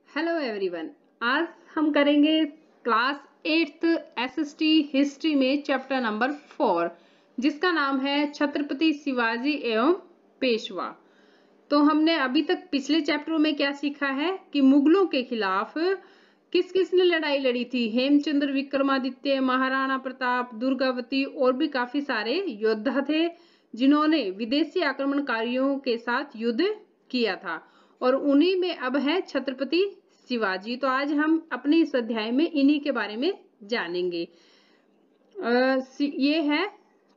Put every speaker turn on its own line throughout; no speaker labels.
Hello everyone. आज हम करेंगे क्लास 8th एसएसटी हिस्ट्री में चैप्टर नंबर 4 जिसका नाम है छत्रपति शिवाजी एवं पेशवा। तो हमने अभी तक पिछले चैप्टरों में क्या सीखा है कि मुगलों के खिलाफ किस किस ने लड़ाई लड़ी थी। हेमचंद्र, विक्रमादित्य, महाराणा प्रताप, दुर्गावती और भी काफी सारे योद्धा थे जिन्होंने विदेशी आक्रमणकारियों के साथ युद्ध किया था और उन्हीं में अब है छत्रपति शिवाजी। तो आज हम अपने इस अध्याय में इन्हीं के बारे में जानेंगे। ये है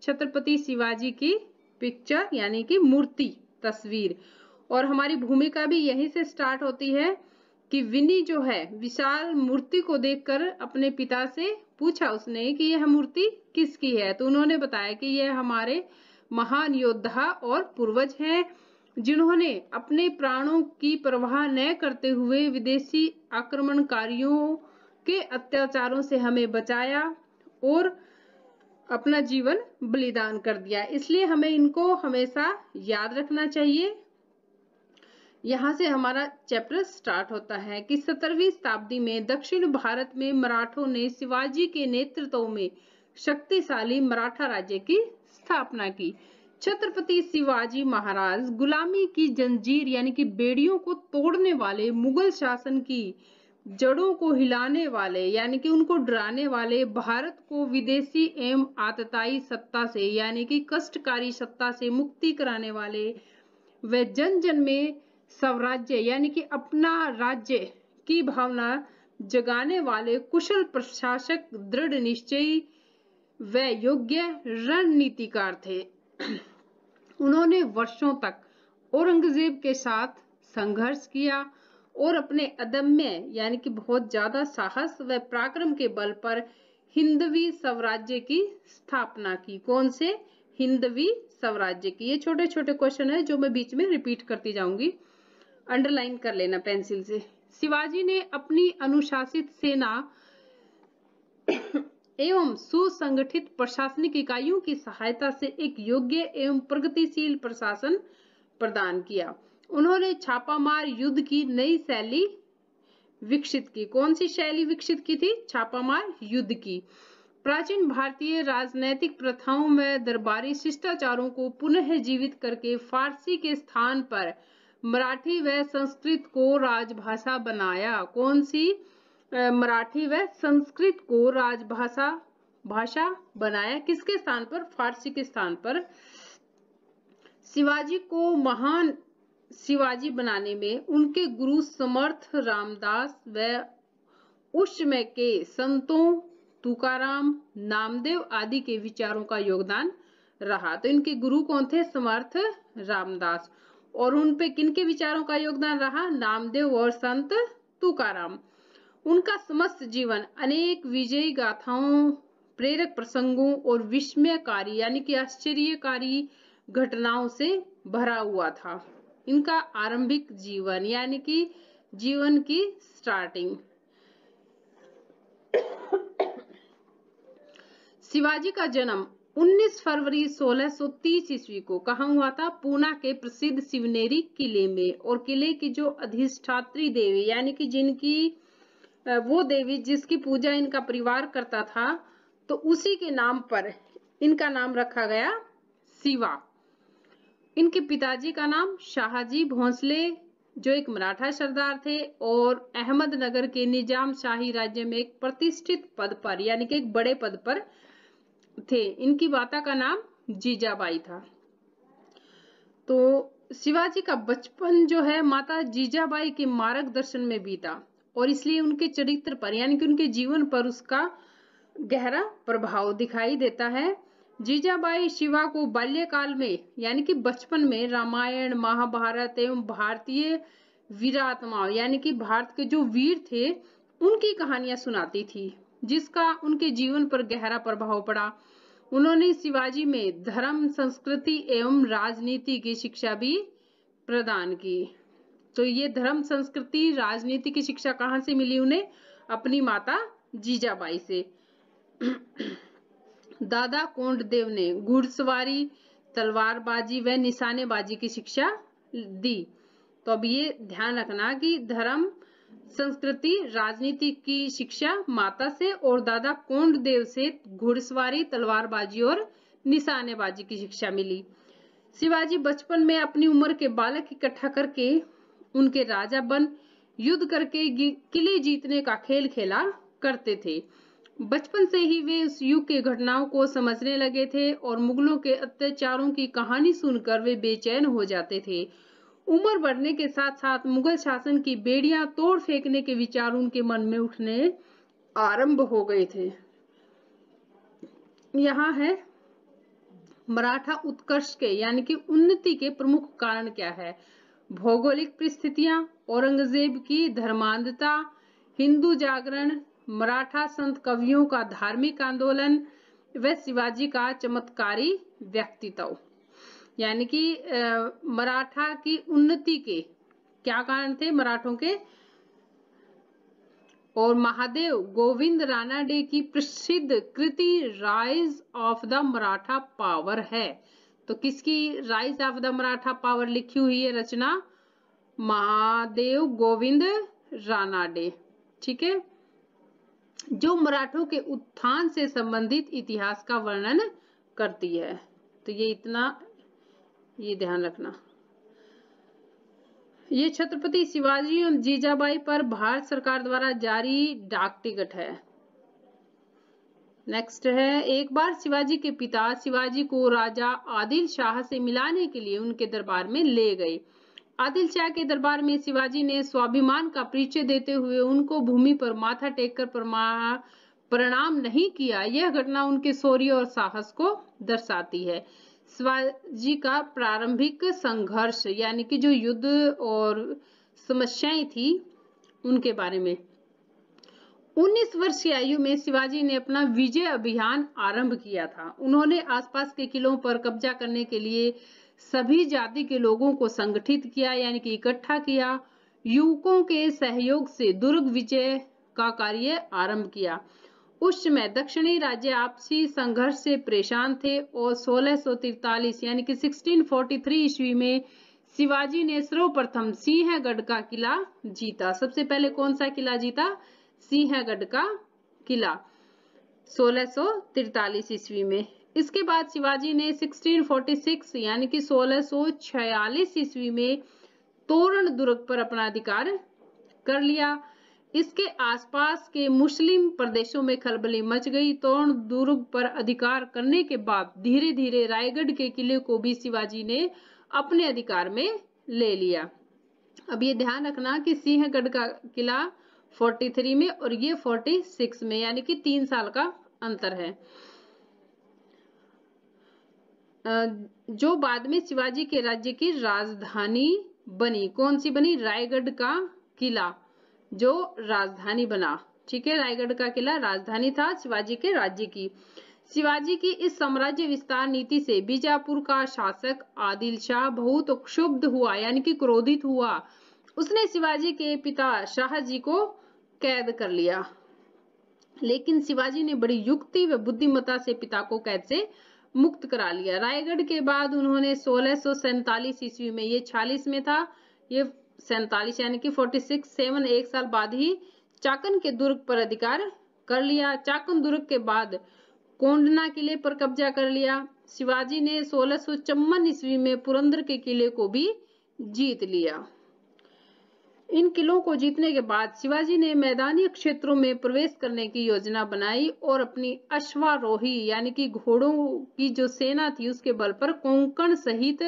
छत्रपति शिवाजी की पिक्चर यानी कि मूर्ति, तस्वीर। और हमारी भूमिका भी यहीं से स्टार्ट होती है कि विनी जो है विशाल मूर्ति को देखकर अपने पिता से पूछा उसने कि यह मूर्ति किसकी है। तो उन्होंने बताया कि यह हमारे महान योद्धा और पूर्वज हैं जिन्होंने अपने प्राणों की परवाह न करते हुए विदेशी आक्रमणकारियों के अत्याचारों से हमें बचाया और अपना जीवन बलिदान कर दिया। इसलिए हमें इनको हमेशा याद रखना चाहिए। यहाँ से हमारा चैप्टर स्टार्ट होता है कि 17वीं शताब्दी में दक्षिण भारत में मराठों ने शिवाजी के नेतृत्व में शक्तिशाली मराठा राज्य की स्थापना की। छत्रपति शिवाजी महाराज गुलामी की जंजीर यानी कि बेड़ियों को तोड़ने वाले, मुगल शासन की जड़ों को हिलाने वाले यानी कि उनको डराने वाले, भारत को विदेशी एवं आतताई सत्ता से यानी कि कष्टकारी सत्ता से मुक्ति कराने वाले, व जन जन में स्वराज्य यानी कि अपना राज्य की भावना जगाने वाले कुशल प्रशासक, दृढ़ निश्चयी व योग्य रणनीतिकार थे। उन्होंने वर्षों तक औरंगजेब के साथ संघर्ष किया और अपने अदम्य यानी कि बहुत ज्यादा साहस व पराक्रम के बल पर हिंदवी स्वराज्य की स्थापना की। कौन से? हिंदवी स्वराज्य की। ये छोटे छोटे क्वेश्चन है जो मैं बीच में रिपीट करती जाऊंगी, अंडरलाइन कर लेना पेंसिल से। शिवाजी ने अपनी अनुशासित सेना एवं सुसंगठित प्रशासनिक इकाइयों की सहायता से एक योग्य एवं प्रगतिशील प्रशासन प्रदान किया। उन्होंने छापामार युद्ध की नई शैली विकसित की। कौन सी शैली विकसित की थी? छापामार युद्ध की। प्राचीन भारतीय राजनैतिक प्रथाओं में दरबारी शिष्टाचारों को पुनः जीवित करके फारसी के स्थान पर मराठी व संस्कृत को राजभाषा बनाया। कौन सी? मराठी व संस्कृत को राजभाषा बनाया। किसके स्थान पर? फारसी के स्थान पर। शिवाजी को महान शिवाजी बनाने में उनके गुरु समर्थ रामदास व उस समय के संतों तुकाराम, नामदेव आदि के विचारों का योगदान रहा। तो इनके गुरु कौन थे? समर्थ रामदास। और उन पे किनके विचारों का योगदान रहा? नामदेव और संत तुकाराम। उनका समस्त जीवन अनेक विजयी गाथाओं, प्रेरक प्रसंगों और विस्मयकारी यानी कि आश्चर्यकारी घटनाओं से भरा हुआ था। इनका आरंभिक जीवन यानी कि जीवन की स्टार्टिंग। शिवाजी का जन्म 19 फरवरी 1630 ईस्वी को कहाँ हुआ था? पूना के प्रसिद्ध शिवनेरी किले में। और किले की जो अधिष्ठात्री देवी यानी कि जिनकी वो देवी जिसकी पूजा इनका परिवार करता था, तो उसी के नाम पर इनका नाम रखा गया शिवा। इनके पिताजी का नाम शाहजी भोंसले जो एक मराठा सरदार थे और अहमदनगर के निजाम शाही राज्य में एक प्रतिष्ठित पद पर यानी कि एक बड़े पद पर थे। इनकी माता का नाम जीजाबाई था। तो शिवाजी का बचपन जो है माता जीजाबाई के मार्गदर्शन में बीता और इसलिए उनके चरित्र पर यानी कि उनके जीवन पर उसका गहरा प्रभाव दिखाई देता है। जीजाबाई शिवा को बाल्यकाल में यानी कि बचपन में रामायण, महाभारत एवं भारतीय वीरात्मा यानी कि भारत के जो वीर थे उनकी कहानियां सुनाती थी जिसका उनके जीवन पर गहरा प्रभाव पड़ा। उन्होंने शिवाजी में धर्म, संस्कृति एवं राजनीति की शिक्षा भी प्रदान की। तो ये धर्म, संस्कृति, राजनीति की शिक्षा कहाँ से मिली उन्हें? अपनी माता जीजाबाई से। दादा कोंडदेव ने घुड़सवारी, तलवारबाजी व निशानेबाजी की शिक्षा दी। तो अब ये ध्यान रखना कि धर्म, संस्कृति, राजनीति की शिक्षा माता से और दादा कोंडदेव से घुड़सवारी, तलवारबाजी और निशानेबाजी की शिक्षा मिली। शिवाजी बचपन में अपनी उम्र के बालक इकट्ठा करके उनके राजा बन युद्ध करके किले जीतने का खेल खेला करते थे। बचपन से ही वे उस युग के घटनाओं को समझने लगे थे और मुगलों के अत्याचारों की कहानी सुनकर वे बेचैन हो जाते थे। उम्र बढ़ने के साथ साथ मुगल शासन की बेड़ियां तोड़ फेंकने के विचार उनके मन में उठने आरंभ हो गए थे। यहाँ है मराठा उत्कर्ष के यानी कि उन्नति के प्रमुख कारण क्या है। भौगोलिक परिस्थितियां, औरंगजेब की धर्मांधता, हिंदू जागरण, मराठा संत कवियों का धार्मिक आंदोलन व शिवाजी का चमत्कारी व्यक्तित्व। यानी कि मराठा की उन्नति के क्या कारण थे मराठों के, और महादेव गोविंद रानाडे की प्रसिद्ध कृति rise of the Maratha power है। तो किसकी rise of the Maratha power लिखी हुई है रचना? महादेव गोविंद रानाडे। ठीक है, जो मराठों के उत्थान से संबंधित इतिहास का वर्णन करती है। तो ये इतना ये ध्यान रखना। ये छत्रपति शिवाजी और जीजाबाई पर भारत सरकार द्वारा जारी डाक टिकट है। नेक्स्ट है, एक बार शिवाजी के पिता शिवाजी को राजा आदिल शाह से मिलाने के लिए उनके दरबार में ले गए। आदिल शाह के दरबार में शिवाजी ने स्वाभिमान का परिचय देते हुए उनको भूमि पर माथा टेककर प्रणाम नहीं किया। यह घटना उनके शौर्य और साहस को दर्शाती है। शिवाजी का प्रारंभिक संघर्ष यानी कि जो युद्ध और समस्याएं थी उनके बारे में। 19 वर्ष की आयु में शिवाजी ने अपना विजय अभियान आरंभ किया था। उन्होंने आसपास के किलों पर कब्जा करने के लिए सभी जाति के लोगों को संगठित किया यानी कि इकट्ठा किया। युवकों के सहयोग से दुर्ग विजय का कार्य आरंभ किया। उस समय दक्षिणी राज्य आपसी संघर्ष से परेशान थे और 1643 यानी कि 1643 ईस्वी में शिवाजी ने सर्वप्रथम सिंहगढ़ का किला जीता। सबसे पहले कौन सा किला जीता? सिंहगढ़ का किला 1643 ईस्वी में। इसके बाद शिवाजी ने 1646 यानी कि 1646 ईस्वी में तोरण दुर्ग पर अपना अधिकार कर लिया। इसके आसपास के मुस्लिम प्रदेशों में खलबली मच गई। तोरण दुर्ग पर अधिकार करने के बाद धीरे धीरे रायगढ़ के किले को भी शिवाजी ने अपने अधिकार में ले लिया। अब ये ध्यान रखना कि सिंहगढ़ का किला 43 में और ये 46 में यानी कि 3 साल का अंतर है। जो बाद में शिवाजी के राज्य की राजधानी बनी। कौन सी बनी? रायगढ़ का किला जो राजधानी बना। ठीक है, रायगढ़ का किला राजधानी था शिवाजी के राज्य की। शिवाजी की इस साम्राज्य विस्तार नीति से बीजापुर का शासक आदिल शाह बहुत क्षुब्ध हुआ यानी कि क्रोधित हुआ। उसने शिवाजी के पिता शाहजी को कैद कर लिया, लेकिन शिवाजी ने बड़ी युक्ति व बुद्धिमत्ता से पिता को कैद से मुक्त करा लिया। रायगढ़ के बाद उन्होंने 1647 ईस्वी में, ये 46 में था, ये 47 यानी कि 46 एक साल बाद ही चाकन के दुर्ग पर अधिकार कर लिया। चाकन दुर्ग के बाद कोंडना किले पर कब्जा कर लिया। शिवाजी ने 1654 ईस्वी में पुरंदर के किले को भी जीत लिया। इन किलों को जीतने के बाद शिवाजी ने मैदानी क्षेत्रों में प्रवेश करने की योजना बनाई और अपनी अश्वारोही यानी कि घोड़ों की जो सेना थी उसके बल पर कोंकण सहित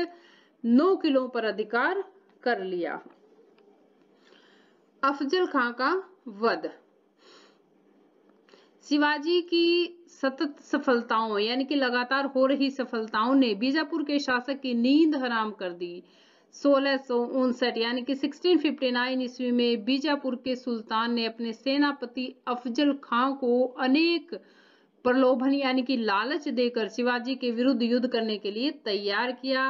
9 किलों पर अधिकार कर लिया। अफजल खां का वध। शिवाजी की सतत सफलताओं यानी कि लगातार हो रही सफलताओं ने बीजापुर के शासक की नींद हराम कर दी। 1659 यानी कि 1659 ईस्वी में बीजापुर के सुल्तान ने अपने सेनापति अफजल खां को अनेक प्रलोभन यानी कि लालच देकर शिवाजी के विरुद्ध युद्ध करने के लिए तैयार किया।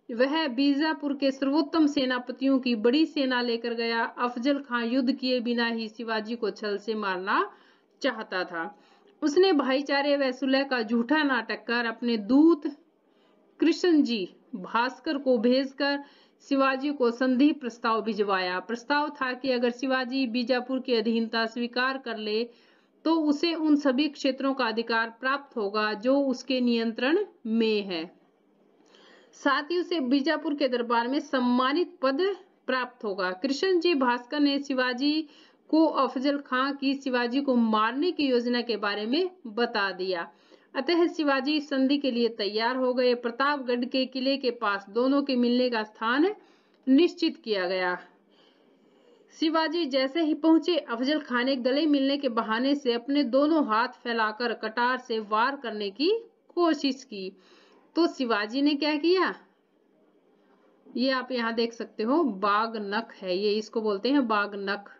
वह बीजापुर के सर्वोत्तम सेनापतियों की बड़ी सेना लेकर गया। अफजल खां युद्ध किए बिना ही शिवाजी को छल से मारना चाहता था। उसने भाईचारे व सुलह का झूठा नाटक कर अपने दूत कृष्ण जी भास्कर को भेजकर शिवाजी को संधि प्रस्ताव भिजवाया। प्रस्ताव था कि अगर शिवाजी बीजापुर की अधीनता स्वीकार कर ले तो उसे उन सभी क्षेत्रों का अधिकार प्राप्त होगा जो उसके नियंत्रण में है। साथ ही उसे बीजापुर के दरबार में सम्मानित पद प्राप्त होगा। कृष्णजी भास्कर ने शिवाजी को अफजल खां की शिवाजी को मारने की योजना के बारे में बता दिया। अतः शिवाजी संधि के लिए तैयार हो गए। प्रतापगढ़ के किले के पास दोनों के मिलने का स्थान निश्चित किया गया। शिवाजी जैसे ही पहुंचे, अफजल खां ने गले मिलने के बहाने से अपने दोनों हाथ फैलाकर कटार से वार करने की कोशिश की। तो शिवाजी ने क्या किया, ये आप यहाँ देख सकते हो, बाघ नख है ये, इसको बोलते हैं बाघ नख।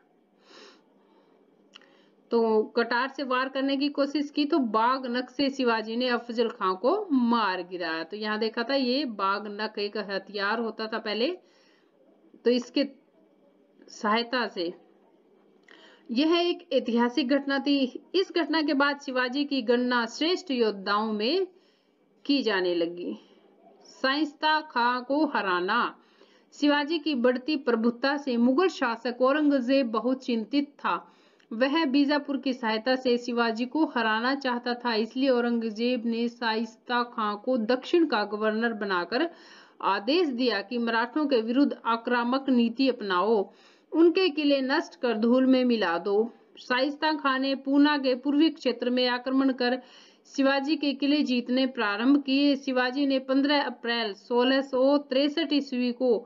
तो कटार से वार करने की कोशिश की तो बाघ नख से शिवाजी ने अफजल खां को मार गिराया। तो यहाँ देखा था, ये बाघ नख एक हथियार होता था पहले, तो इसके सहायता से। यह एक ऐतिहासिक घटना थी। इस घटना के बाद शिवाजी की गणना श्रेष्ठ योद्धाओं में की जाने लगी। शाइस्ता खां को हराना। शिवाजी की बढ़ती प्रभुत्ता से मुगल शासक औरंगजेब बहुत चिंतित था। वह बीजापुर की सहायता से शिवाजी को हराना चाहता था। इसलिए औरंगजेब ने शाइस्ता खां को दक्षिण का गवर्नर बनाकर आदेश दिया कि मराठों के विरुद्ध आक्रामक नीति अपनाओ, उनके किले नष्ट कर धूल में मिला दो। शाइस्ता खां ने पूना के पूर्वी क्षेत्र में आक्रमण कर शिवाजी के किले जीतने प्रारंभ किए। शिवाजी ने 15 अप्रैल 1663 ईस्वी को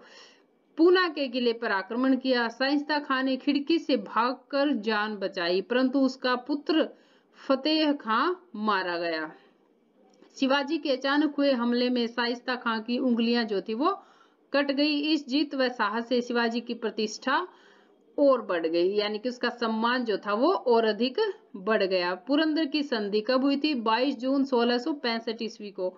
पूना के किले पर आक्रमण किया। शाइस्ता खां ने खिड़की से भागकर जान बचाई, परंतु उसका पुत्र फतेह खां मारा गया। शिवाजी के अचानक हुए हमले में शाइस्ता खां की उंगलियां जो थी वो कट गई। इस जीत व साहस से शिवाजी की प्रतिष्ठा और बढ़ गई, यानी कि उसका सम्मान जो था वो और अधिक बढ़ गया। पुरंदर की संधि कब हुई थी? 22 जून 1665 ईस्वी को।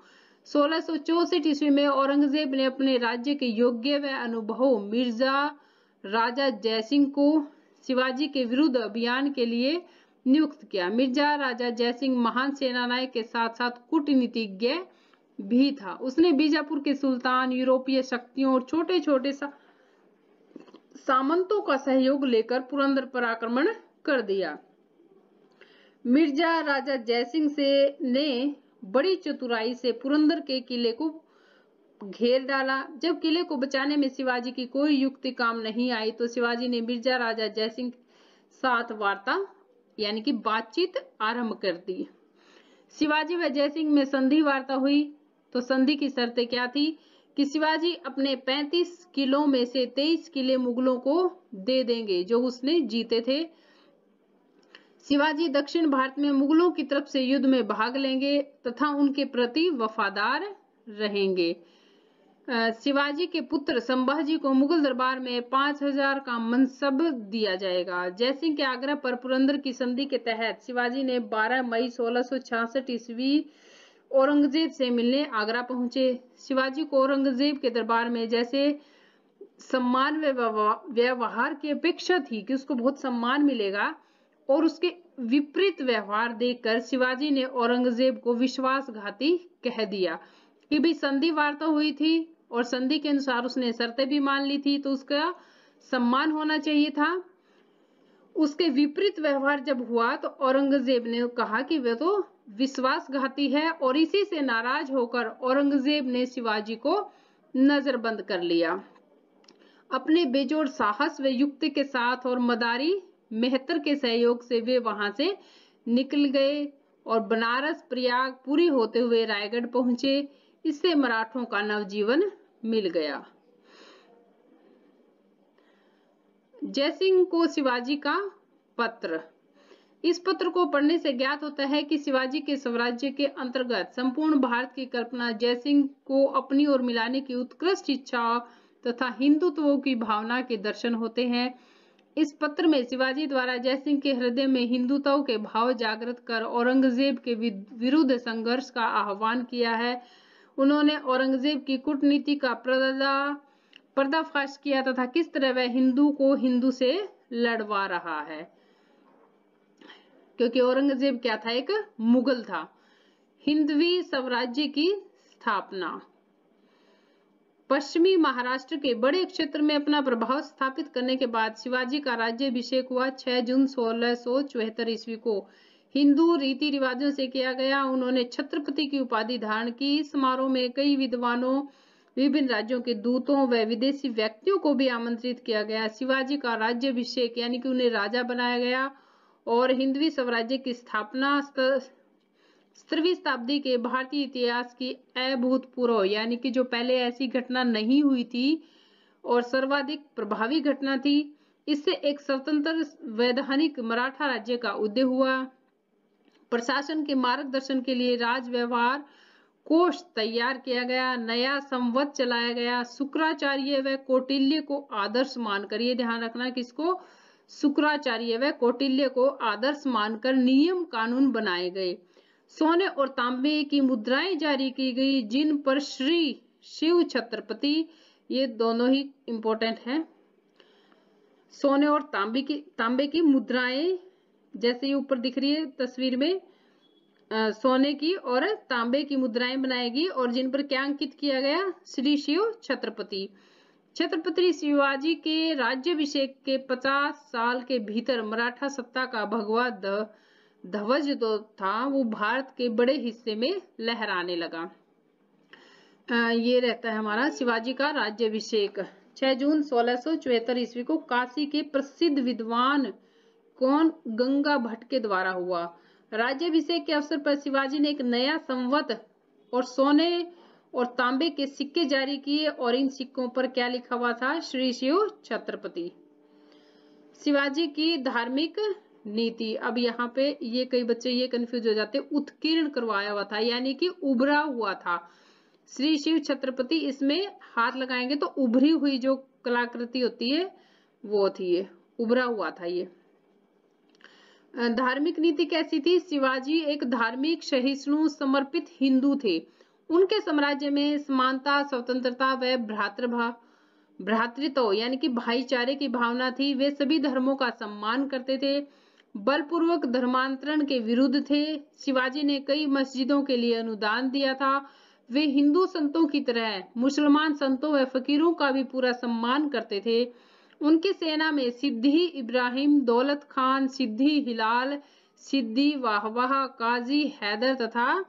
1664 ईस्वी में औरंगजेब ने अपने राज्य के योग्य व अनुभव मिर्जा राजा जयसिंह को शिवाजी के विरुद्ध अभियान के लिए नियुक्त किया। मिर्जा राजा जयसिंह महान सेनानायक के साथ साथ कूटनीतिज्ञ भी था। उसने बीजापुर के सुल्तान, यूरोपीय शक्तियों और छोटे छोटे सामंतों का सहयोग लेकर पुरंदर पर आक्रमण कर दिया। मिर्जा राजा जयसिंह ने बड़ी चतुराई से पुरंदर के किले को घेर डाला। जब किले को बचाने में शिवाजी की कोई युक्ति काम नहीं आई तो शिवाजी ने मिर्जा राजा जयसिंह साथ वार्ता यानी कि बातचीत आरंभ कर दी। शिवाजी व जयसिंह में संधि वार्ता हुई। तो संधि की शर्तें क्या थी कि शिवाजी अपने 35 किलों में से 23 किले मुगलों को दे देंगे जो उसने जीते थे। शिवाजी दक्षिण भारत में मुगलों की तरफ से युद्ध में भाग लेंगे तथा उनके प्रति वफादार रहेंगे। शिवाजी के पुत्र संभाजी को मुगल दरबार में 5000 का मनसब दिया जाएगा। जयसिंह के आग्रह पर पुरंदर की संधि के तहत शिवाजी ने 12 मई 1666 ईस्वी औरंगजेब से मिलने आगरा पहुंचे। शिवाजी को औरंगजेब के दरबार में जैसे सम्मान व व्यवहार की अपेक्षा थी कि उसको बहुत सम्मान मिलेगा, और उसके विपरीत व्यवहार देखकर शिवाजी ने औरंगजेब को विश्वासघाती कह दिया कि भाई संधि वार्ता हुई थी और संधि के अनुसार उसने शर्तें भी मान ली थी तो उसका सम्मान होना चाहिए था। उसके विपरीत व्यवहार जब हुआ तो औरंगजेब ने कहा कि वह तो विश्वासघाती है, और इसी से नाराज होकर औरंगजेब ने शिवाजी को नजरबंद कर लिया। अपने बेजोड़ साहस व युक्ति के साथ और मदारी मेहतर के सहयोग से वे वहां से निकल गए और बनारस, प्रयाग, पुरी होते हुए रायगढ़ पहुंचे। इससे मराठों का नवजीवन मिल गया। जयसिंह को शिवाजी का पत्र। इस पत्र को पढ़ने से ज्ञात होता है कि शिवाजी के स्वराज्य के अंतर्गत संपूर्ण भारत की कल्पना जयसिंह को अपनी ओर मिलाने की उत्कृष्ट इच्छा तथा हिंदुत्व की भावना के दर्शन होते हैं। इस पत्र में शिवाजी द्वारा जयसिंह के हृदय में हिंदुत्व के भाव जागृत कर औरंगजेब के विरुद्ध संघर्ष का आह्वान किया है। उन्होंने औरंगजेब की कूटनीति का पर्दाफाश किया तथा किस तरह वह हिंदू को हिंदू से लड़वा रहा है, क्योंकि औरंगजेब क्या था, एक मुगल था। हिंदवी स्वराज्य की स्थापना। पश्चिमी महाराष्ट्र के बड़े क्षेत्र में अपना प्रभाव स्थापित करने के बाद शिवाजी का राज्याभिषेक हुआ 6 जून 1674 ईस्वी को। हिंदू रीति रिवाजों से किया गया। उन्होंने छत्रपति की उपाधि धारण की। इस समारोह में कई विद्वानों, विभिन्न राज्यों के दूतों व विदेशी व्यक्तियों को भी आमंत्रित किया गया। शिवाजी का राज्याभिषेक यानी कि उन्हें राजा बनाया गया और हिंदवी स्वराज्य की स्थापना 17वीं शताब्दी के भारतीय इतिहास की अभूतपूर्व यानी कि जो पहले ऐसी घटना नहीं हुई थी और सर्वाधिक प्रभावी घटना थी। इससे एक स्वतंत्र वैधानिक मराठा राज्य का उदय हुआ। प्रशासन के मार्गदर्शन के लिए राज व्यवहार कोष तैयार किया गया। नया संवत चलाया गया। शुक्राचार्य व कौटिल्य को आदर्श मानकर, ये ध्यान रखना किसको, शुक्राचार्य व कौटिल्य को आदर्श मानकर नियम कानून बनाए गए। सोने और तांबे की मुद्राएं जारी की गई जिन पर श्री शिव छत्रपति, ये दोनों ही इंपॉर्टेंट हैं। सोने और तांबे की मुद्राएं, जैसे ये ऊपर दिख रही है तस्वीर में, सोने की और तांबे की मुद्राएं बनाएगी और जिन पर क्या अंकित किया गया, श्री शिव छत्रपति। छत्रपति शिवाजी के राज्याभिषेक के 50 साल के भीतर मराठा सत्ता का भगवा ध्वज जो था वो भारत के बड़े हिस्से में लहराने लगा। ये रहता है हमारा शिवाजी का राज्याभिषेक। 6 जून 1674 ईस्वी को काशी के प्रसिद्ध विद्वान कौन, गंगा भट्ट के द्वारा हुआ। राज्याभिषेक के अवसर पर शिवाजी ने एक नया संवत और सोने और तांबे के सिक्के जारी किए और इन सिक्कों पर क्या लिखा हुआ था, श्री शिव छत्रपति। शिवाजी की धार्मिक नीति, अब यहाँ पे ये कई बच्चे ये कंफ्यूज हो जाते, उत्कीर्ण करवाया हुआ था यानी कि उभरा हुआ था। श्री शिव छत्रपति, इसमें हाथ लगाएंगे तो उभरी हुई जो कलाकृति होती है वो थी, ये उभरा हुआ था। ये धार्मिक नीति कैसी थी, शिवाजी एक धार्मिक सहिष्णु समर्पित हिंदू थे। उनके साम्राज्य में समानता, स्वतंत्रता व भ्रातृत्व यानी कि भाईचारे की भावना थी। वे सभी धर्मों का सम्मान करते थे, बलपूर्वक धर्मांतरण के विरुद्ध थे। शिवाजी ने कई मस्जिदों के लिए अनुदान दिया था। वे हिंदू संतों की तरह मुसलमान संतों व फकीरों का भी पूरा सम्मान करते थे। उनकी सेना में सिद्दी इब्राहिम, दौलत खान, सिद्दी हिलाल, सिद्दी वाहवाह, काजी हैदर तथा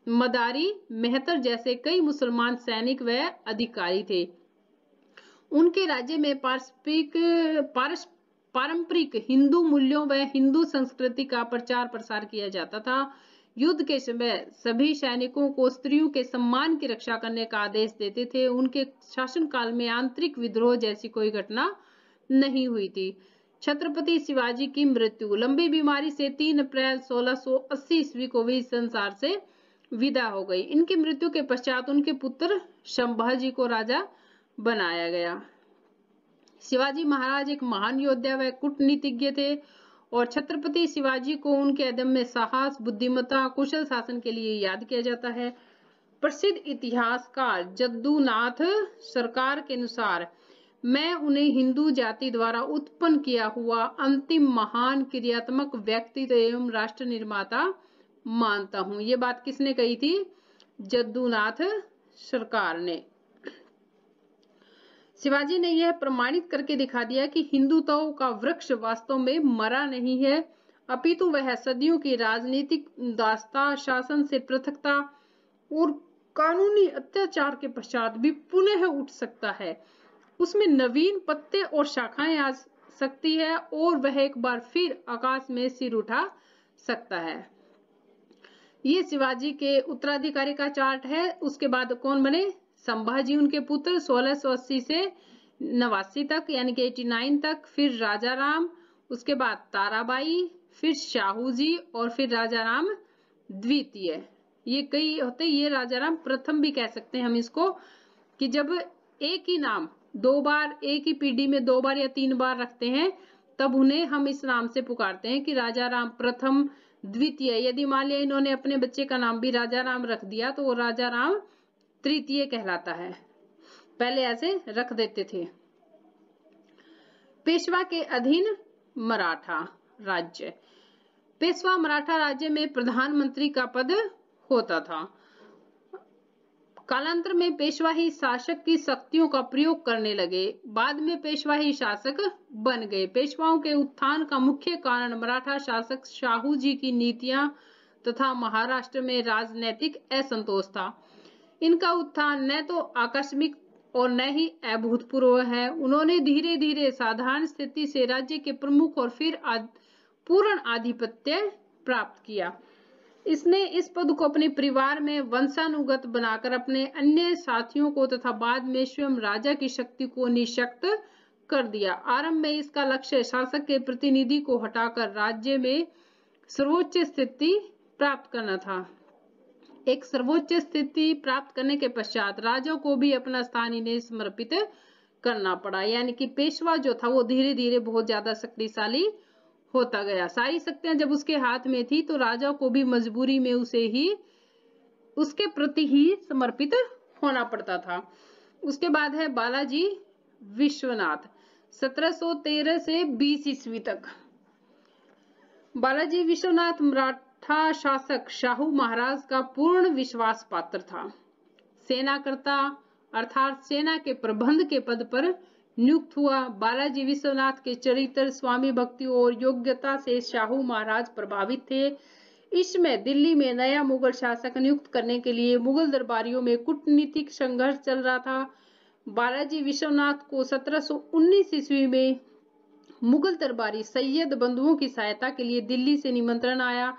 मदारी मेहतर जैसे कई मुसलमान सैनिक व अधिकारी थे। उनके राज्य में पारंपरिक हिंदू मूल्यों व हिंदू संस्कृति का प्रचार प्रसार किया जाता था। युद्ध के समय सभी सैनिकों को स्त्रियों के सम्मान की रक्षा करने का आदेश देते थे। उनके शासनकाल में आंतरिक विद्रोह जैसी कोई घटना नहीं हुई थी। छत्रपति शिवाजी की मृत्यु, लंबी बीमारी से 3 अप्रैल 1680 ईस्वी को वे संसार से विदा हो गई। इनकी मृत्यु के पश्चात उनके पुत्र संभाजी को राजा बनाया गया। शिवाजी महाराज एक महान योद्धा व कूटनीतिज्ञ थे और छत्रपति शिवाजी को उनके अदम्य साहस, बुद्धिमत्ता, कुशल शासन के लिए याद किया जाता है। प्रसिद्ध इतिहासकार जद्दूनाथ सरकार के अनुसार, मैं उन्हें हिंदू जाति द्वारा उत्पन्न किया हुआ अंतिम महान क्रियात्मक व्यक्तित्व एवं राष्ट्र निर्माता मानता हूं। ये बात किसने कही थी, जद्दूनाथ सरकार ने। शिवाजी ने यह प्रमाणित करके दिखा दिया कि हिंदुत्व का वृक्ष वास्तव में मरा नहीं है, अपितु वह सदियों की राजनीतिक दास्ता, शासन से पृथकता और कानूनी अत्याचार के पश्चात भी पुनः उठ सकता है। उसमें नवीन पत्ते और शाखाएं आ सकती है और वह एक बार फिर आकाश में सिर उठा सकता है। ये शिवाजी के उत्तराधिकारी का चार्ट है। उसके बाद कौन बने, संभाजी उनके पुत्र 1680 से 89 तक यानी कि 89 तक, फिर राजा राम, उसके बाद ताराबाई, फिर शाहू जी और फिर राजा राम द्वितीय। ये कई होते, ये राजा राम प्रथम भी कह सकते हैं हम इसको, कि जब एक ही नाम 2 बार एक ही पीढ़ी में 2 बार या 3 बार रखते हैं तब उन्हें हम इस नाम से पुकारते हैं कि राजा राम प्रथम, द्वितीय। यदि मान लिया इन्होंने अपने बच्चे का नाम भी राजा राम रख दिया तो वो राजा राम तृतीय कहलाता है, पहले ऐसे रख देते थे। पेशवा के अधीन मराठा राज्य, पेशवा मराठा राज्य में प्रधानमंत्री का पद होता था। कालांतर में पेशवाही शासक की शक्तियों का प्रयोग करने लगे। बाद में पेशवाही शासक बन गए। पेशवाओं के उत्थान का मुख्य कारण मराठा शासक शाहू जी की नीतियां तथा महाराष्ट्र में राजनीतिक असंतोष था। इनका उत्थान न तो आकस्मिक और न ही अभूतपूर्व है। उन्होंने धीरे धीरे साधारण स्थिति से राज्य के प्रमुख और फिर पूर्ण आधिपत्य प्राप्त किया। इसने इस पद को अपने परिवार में वंशानुगत बनाकर अपने अन्य साथियों को तथा बाद में स्वयं राजा की शक्ति को निःशक्त कर दिया। आरंभ में इसका लक्ष्य शासक के प्रतिनिधि को हटाकर राज्य में सर्वोच्च स्थिति प्राप्त करना था। एक सर्वोच्च स्थिति प्राप्त करने के पश्चात राजा को भी अपना स्थान इन्हें समर्पित करना पड़ा। यानी कि पेशवा जो था वो धीरे धीरे बहुत ज्यादा शक्तिशाली होता गया। सारी शक्तियां जब उसके हाथ में थी तो राजा को भी मजबूरी में उसके प्रति ही समर्पित होना पड़ता था। उसके बाद है बालाजी विश्वनाथ 1713 से 20 ईस्वी तक। बालाजी विश्वनाथ मराठा शासक शाहू महाराज का पूर्ण विश्वास पात्र था। सेनाकर्ता अर्थात सेना के प्रबंध के पद पर नियुक्त हुआ। बालाजी विश्वनाथ के चरित्र, स्वामी भक्ति और योग्यता से शाहू महाराज प्रभावित थे। इसमें दिल्ली में नया मुगल शासक नियुक्त करने के लिए मुगल दरबारियों में कूटनीतिक संघर्ष चल रहा था। बालाजी विश्वनाथ को 1719 ईस्वी में मुगल दरबारी सैयद बंधुओं की सहायता के लिए दिल्ली से निमंत्रण आया।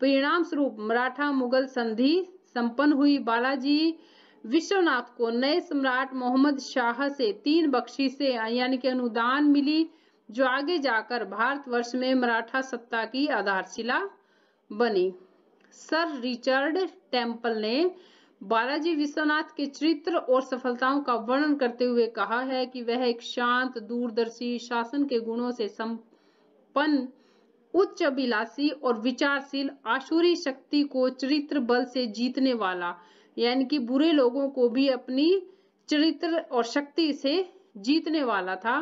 परिणाम स्वरूप मराठा मुगल संधि संपन्न हुई। बालाजी विश्वनाथ को नए सम्राट मोहम्मद शाह से 3 बख्शीशें यानी कि अनुदान मिली, जो आगे जाकर भारतवर्ष में मराठा सत्ता की आधारशिला बनी। सर रिचर्ड टेम्पल ने बालाजी विश्वनाथ के चरित्र और सफलताओं का वर्णन करते हुए कहा है कि वह एक शांत, दूरदर्शी, शासन के गुणों से संपन्न, उच्च अभिलाषी और विचारशील, आसुरी शक्ति को चरित्र बल से जीतने वाला, यानी कि बुरे लोगों को भी अपनी चरित्र और शक्ति से जीतने वाला था।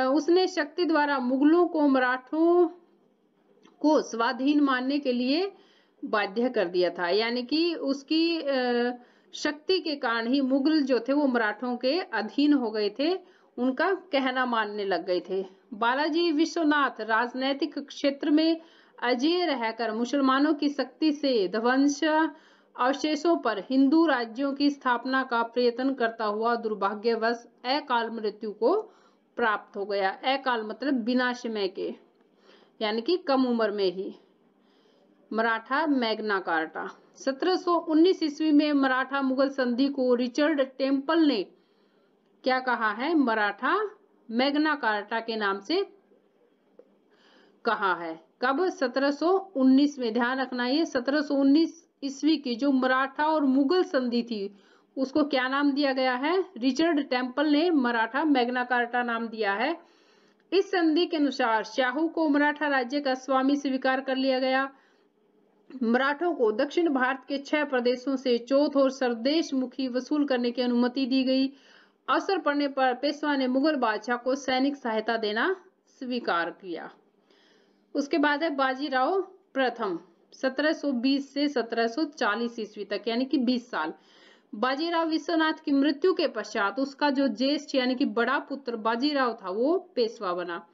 उसने शक्ति द्वारा मुगलों को मराठों को स्वाधीन मानने के लिए बाध्य कर दिया था। यानी कि उसकी शक्ति के कारण ही मुगल जो थे वो मराठों के अधीन हो गए थे, उनका कहना मानने लग गए थे। बालाजी विश्वनाथ राजनैतिक क्षेत्र में अजेय रहकर मुसलमानों की शक्ति से ध्वंस अवशेषों पर हिंदू राज्यों की स्थापना का प्रयत्न करता हुआ दुर्भाग्यवश अकाल मृत्यु को प्राप्त हो गया। अकाल मतलब बिना समय के, यानी कि कम उम्र में ही। मराठा मैग्ना कार्टा 1719 ईस्वी में मराठा मुगल संधि को रिचर्ड टेम्पल ने क्या कहा है, मराठा मैग्ना कार्टा के नाम से कहा है। कब? 1719 में। ध्यान रखना, ये 1719 ईस्वी की जो मराठा और मुगल संधि थी उसको क्या नाम दिया गया है? रिचर्ड टेम्पल ने मराठा मैग्ना कार्टा नाम दिया है। इस संधि के अनुसार शाहू को मराठा राज्य का स्वामी स्वीकार कर लिया गया। मराठों को दक्षिण भारत के 6 प्रदेशों से चौथ और सरदेश मुखी वसूल करने की अनुमति दी गई। अवसर पड़ने पर पेशवा ने मुगल बादशाह को सैनिक सहायता देना स्वीकार किया। उसके बाद है बाजीराव प्रथम 1720 से 1740 ईस्वी तक, यानी कि 20 साल। बाजीराव विश्वनाथ की मृत्यु के पश्चात उसका जो ज्येष्ठ यानी कि बड़ा पुत्र बाजीराव था वो पेशवा बना।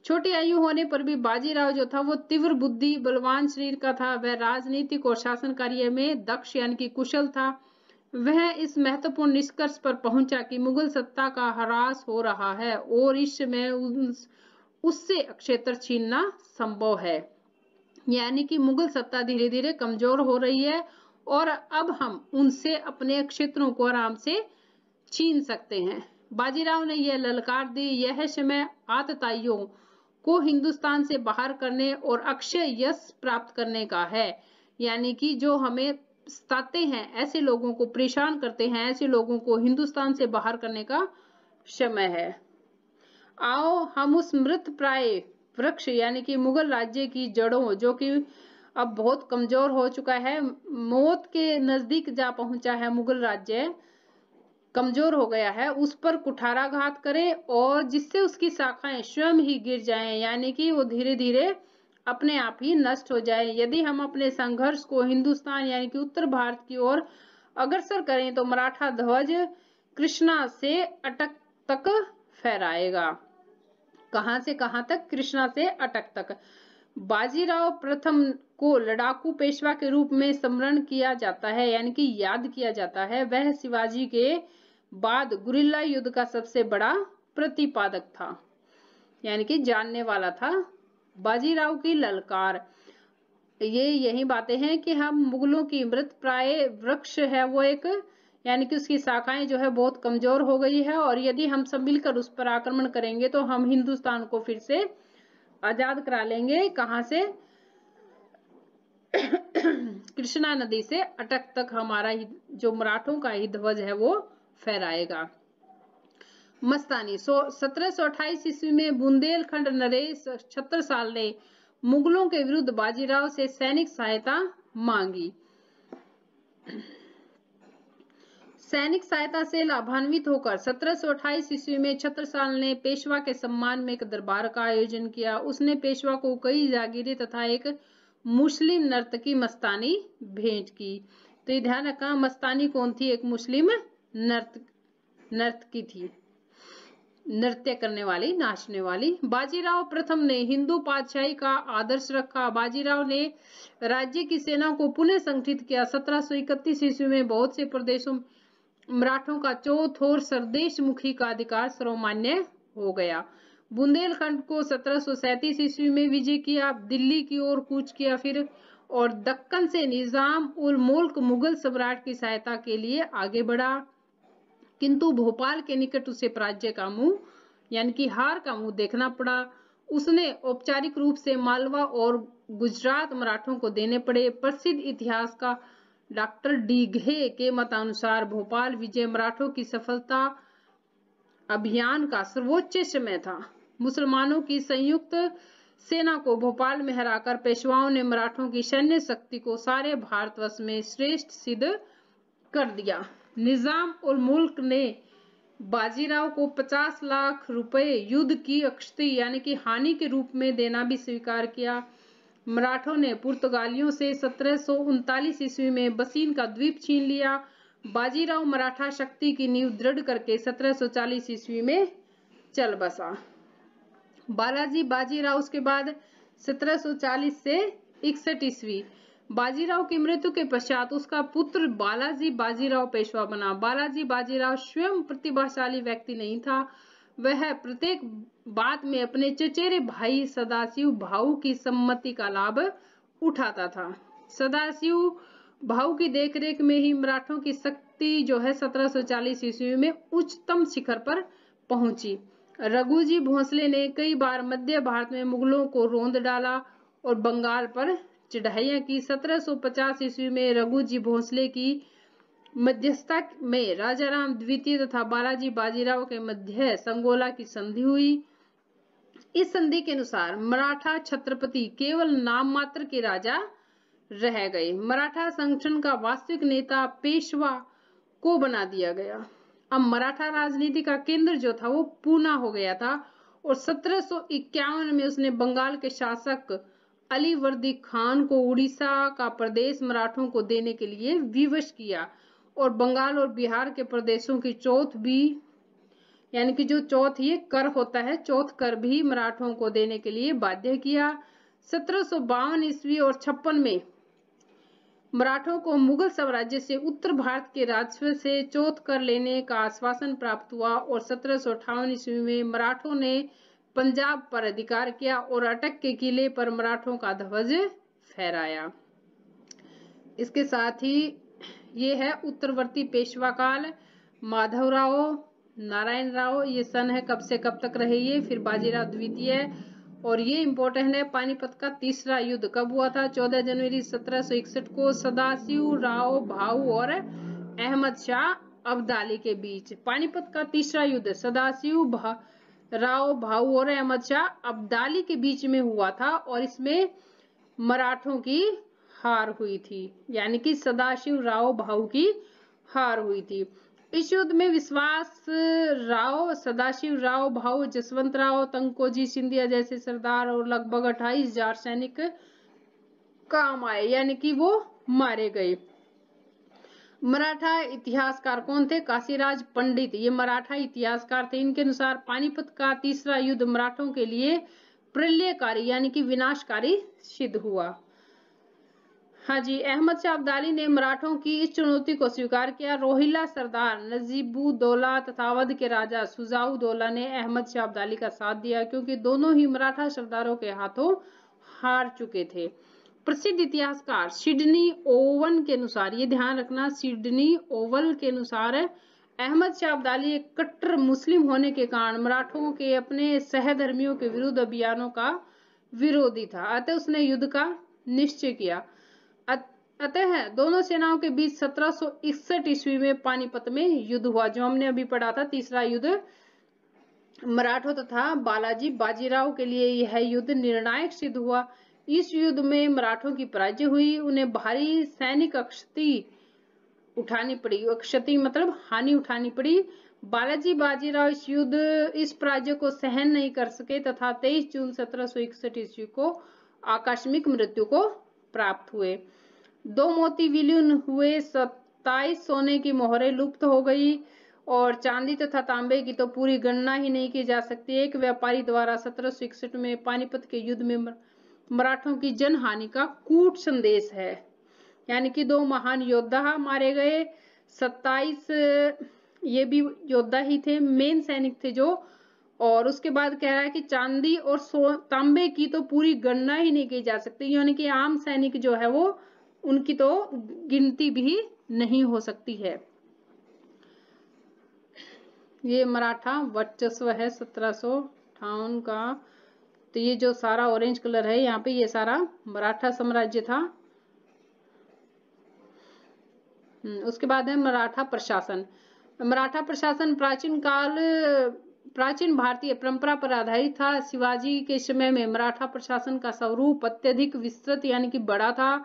छोटी आयु होने पर भी बाजीराव जो था वो तीव्र बुद्धि, बलवान शरीर का था। वह राजनीतिक और शासन कार्य में दक्ष यानी कि कुशल था। वह इस महत्वपूर्ण निष्कर्ष पर पहुंचा कि मुगल सत्ता का ह्रास हो रहा है और इस समय उससे क्षेत्र छीनना संभव है। यानी कि मुगल सत्ता धीरे धीरे कमजोर हो रही है और अब हम उनसे अपने क्षेत्रों को आराम से छीन सकते हैं। बाजीराव ने यह ललकार दी, यह समय आतताइयों को हिंदुस्तान से बाहर करने और अक्षय यश प्राप्त करने का है। यानी कि जो हमें सताते हैं, ऐसे लोगों को परेशान करते हैं, ऐसे लोगों को हिंदुस्तान से बाहर करने का समय है। आओ हम उस मृत प्राय वृक्ष यानी कि मुगल राज्य की जड़ों, जो कि अब बहुत कमजोर हो चुका है, मौत के नजदीक जा पहुंचा है, मुगल राज्य कमजोर हो गया है, उस पर कुठाराघात करें और जिससे उसकी शाखाएं स्वयं ही गिर जाएं, यानी कि वो धीरे धीरे अपने आप ही नष्ट हो जाए। यदि हम अपने संघर्ष को हिंदुस्तान यानी कि उत्तर भारत की ओर अग्रसर करें तो मराठा ध्वज कृष्णा से अटक तक फहराएगा। कहां से कहां तक? कृष्णा से अटक तक। बाजीराव प्रथम को लड़ाकू पेशवा के रूप में स्मरण किया जाता है, यानी कि याद किया जाता है। वह शिवाजी के बाद गुरिल्ला युद्ध का सबसे बड़ा प्रतिपादक था, यानी कि जानने वाला था। बाजीराव की ललकार, ये यही बातें हैं कि हम मुगलों की मृत प्राय वृक्ष है वो एक, यानी कि उसकी शाखाएं जो है बहुत कमजोर हो गई है, और यदि हम सब मिलकर उस पर आक्रमण करेंगे तो हम हिंदुस्तान को फिर से आजाद करा लेंगे। कहां से? कृष्णा नदी से अटक तक हमारा जो मराठों का ही ध्वज है वो फहराएगा। मस्तानी 1728 ईस्वी में बुंदेलखंड नरेश छत्रसाल ने मुगलों के विरुद्ध बाजीराव से सैनिक सहायता मांगी। सैनिक सहायता से लाभान्वित होकर 1728 ईस्वी में छत्रसाल ने पेशवा के सम्मान में एक दरबार का आयोजन किया। उसने पेशवा को कई जागीरें तथा एक मुस्लिम नर्तकी मस्तानी भेंट की। तो ये ध्यान रखना, मस्तानी कौन थी? एक मुस्लिम नर्तकी थी, नृत्य करने वाली, नाचने वाली। बाजीराव प्रथम ने हिंदू पातशाही का आदर्श रखा। बाजीराव ने राज्य की सेना को पुनः संगठित किया। 1731 ईस्वी में बहुत से प्रदेशों मराठों का चौथोर सरदेश मुखी का अधिकार सर्वमान्य हो गया। बुंदेलखंड को 1737 ईस्वी में विजय किया, दिल्ली की ओर कूच किया फिर, और दक्कन से निजाम उल मुल्क मुगल सम्राट की सहायता के लिए आगे बढ़ा, किंतु भोपाल के निकट उसे पराजय का मुंह, यानी कि हार का मुंह देखना पड़ा। उसने औपचारिक रूप से मालवा और गुजरात मराठों को देने पड़े। प्रसिद्ध इतिहास का डॉक्टर डीघे के मतानुसार भोपाल विजय मराठों की सफलता अभियान का सर्वोच्च समय था। मुसलमानों की संयुक्त सेना को भोपाल में हराकर पेशवाओं ने मराठों की सैन्य शक्ति को सारे भारतवर्ष में श्रेष्ठ सिद्ध कर दिया। निजाम उल मुल्क ने बाजीराव को 50 लाख रुपए युद्ध की क्षति यानी कि हानि के रूप में देना भी स्वीकार किया। मराठों ने पुर्तगालियों से 1739 ईस्वी में बसीन का द्वीप छीन लिया। बाजीराव मराठा शक्ति की नींव दृढ़ करके 1740 ईस्वी में चल बसा। बालाजी बाजीराव उसके बाद 1740 से 61 ईस्वी, बाजीराव की मृत्यु के पश्चात उसका पुत्र बालाजी बाजीराव पेशवा बना। बालाजी बाजीराव स्वयं प्रतिभाशाली व्यक्ति नहीं था, वह प्रत्येक बात में अपने चचेरे भाई सदाशिव भाऊ की सम्मति का लाभ उठाता था। सदाशिव भाऊ की देखरेख में ही मराठों की शक्ति जो है 1740 ईस्वी में उच्चतम शिखर पर पहुंची। रघुजी भोंसले ने कई बार मध्य भारत में मुगलों को रोंद डाला और बंगाल पर चढ़ाइयां की। 1750 ईस्वी में रघुजी भोंसले की मध्यस्थता में राजाराम द्वितीय तथा बालाजी बाजीराव के मध्य संगोला की संधि हुई। इस संधि के अनुसार मराठा छत्रपति केवल नाम मात्र के राजा रह गए। मराठा संगठन का वास्तविक नेता पेशवा को बना दिया गया। अब मराठा राजनीति का केंद्र जो था वो पूना हो गया था, और 1751 में उसने बंगाल के शासक अलीवर्दी खान को उड़ीसा का प्रदेश मराठों को देने के लिए विवश किया, और बंगाल और बिहार के प्रदेशों की चौथ भी, यानी कि जो चौथ ये कर होता है, चौथ कर भी मराठों को देने के लिए बाध्य किया। 1752 ईस्वी और 56 में मराठों को मुगल साम्राज्य से उत्तर भारत के राजस्व से चौथ कर लेने का आश्वासन प्राप्त हुआ, और 1758 ईस्वी में मराठों ने पंजाब पर अधिकार किया और अटक के किले पर मराठों का ध्वज फहराया। इसके साथ ही ये है उत्तरवर्ती पेशवा काल, माधवराव नारायण राव, ये सन है कब से कब तक रहे ये, फिर बाजीराव द्वितीय, और ये इंपॉर्टेंट है, पानीपत का तीसरा युद्ध कब हुआ था? 14 जनवरी 1761 को सदाशिव राव भाऊ और अहमद शाह अब्दाली के बीच। पानीपत का तीसरा युद्ध सदाशिव राव भाऊ और अहमद शाह अब्दाली के बीच में हुआ था, और इसमें मराठों की हार हुई थी, यानी कि सदाशिव राव भाऊ की हार हुई थी। इस युद्ध में विश्वास राव, सदाशिव राव भाऊ, जसवंत राव, तंकोजी सिंधिया जैसे सरदार और लगभग 28,000 सैनिक काम आए, यानी कि वो मारे गए। मराठा इतिहासकार कौन थे? काशीराज पंडित, ये मराठा इतिहासकार थे। इनके अनुसार पानीपत का तीसरा युद्ध मराठों के लिए प्रलयकारी यानी कि विनाशकारी सिद्ध हुआ। हाँ जी, अहमद शाह अब्दाली ने मराठों की इस चुनौती को स्वीकार किया। रोहिल्ला सरदार नजीबुद्दौला तथा अवध के राजा शुजाउद्दौला ने अहमद शाह अब्दाली का साथ दिया, क्योंकि दोनों ही मराठा सरदारों के हाथों हार चुके थे। प्रसिद्ध इतिहासकार सिडनी ओवन के अनुसार, ये ध्यान रखना, सिडनी ओवल के अनुसार अहमद शाह अब्दाली एक कट्टर मुस्लिम होने के कारण मराठों के अपने सहधर्मियों के विरुद्ध अभियानों का विरोधी था, अतः उसने युद्ध का निश्चय किया। अतः दोनों सेनाओं के बीच 1761 ईस्वी में पानीपत में युद्ध हुआ, जो हमने अभी पढ़ा था। तीसरा युद्ध मराठों तथा बालाजी बाजीराव के लिए यह युद्ध निर्णायक सिद्ध हुआ। इस युद्ध में मराठों की पराजय हुई, उन्हें भारी सैनिक क्षति उठानी पड़ी। क्षति मतलब हानि उठानी पड़ी। बालाजी बाजीराव इस पराजय को सहन नहीं कर सके तथा 23 जून 1761 ईस्वी को आकस्मिक मृत्यु को प्राप्त हुए। 2 मोती विलीन हुए, 27 सोने की मोहरें लुप्त हो गई और चांदी तथा तांबे की तो पूरी गणना ही नहीं की जा सकती। एक व्यापारी द्वारा 1761 में पानीपत के युद्ध में मराठों की जनहानि का कूट संदेश है, यानी कि 2 महान योद्धा मारे गए। 27 ये भी योद्धा ही थे, मेन सैनिक थे जो, और उसके बाद कह रहा है कि चांदी और तांबे की तो पूरी गणना ही नहीं की जा सकती, यानी कि आम सैनिक जो है वो उनकी तो गिनती भी नहीं हो सकती है। ये मराठा वर्चस्व है 1758 का। तो ये जो सारा ऑरेंज कलर है यहाँ पे, ये सारा मराठा साम्राज्य था। उसके बाद है मराठा प्रशासन। मराठा प्रशासन प्राचीन भारतीय परंपरा पर आधारित था। शिवाजी के समय में मराठा प्रशासन का स्वरूप अत्यधिक विस्तृत यानी कि बड़ा था।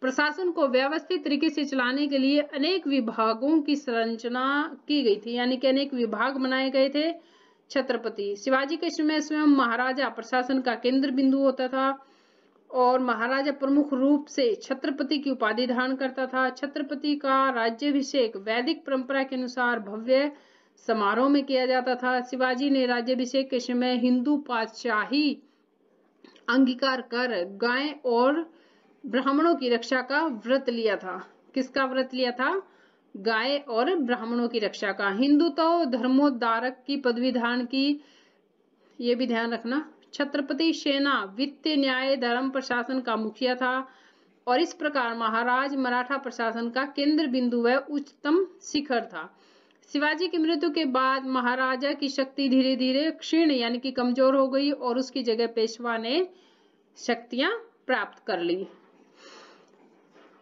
प्रशासन को व्यवस्थित तरीके से चलाने के लिए अनेक विभागों की संरचना की गई थी, यानी कि अनेक विभाग बनाए गए थे। छत्रपति शिवाजी के समय स्वयं महाराजा प्रशासन का केंद्र बिंदु होता था और महाराजा प्रमुख रूप से छत्रपति की उपाधि धारण करता था। छत्रपति का राज्याभिषेक वैदिक परंपरा के अनुसार भव्य समारोह में किया जाता था। शिवाजी ने राज्याभिषेक के समय हिंदू पातशाही अंगीकार कर गाय और ब्राह्मणों की रक्षा का व्रत लिया था। किसका व्रत लिया था? गाय और ब्राह्मणों की रक्षा का। हिंदू तो धर्मोद्धारक की पदवी धारण की, ये भी ध्यान रखना। छत्रपति सेना, वित्त, न्याय, धर्म, प्रशासन का मुखिया था और इस प्रकार महाराज मराठा प्रशासन का केंद्र बिंदु व उच्चतम शिखर था। शिवाजी की मृत्यु के बाद महाराजा की शक्ति धीरे धीरे क्षीण यानी कि कमजोर हो गई और उसकी जगह पेशवा ने शक्तियां प्राप्त कर ली।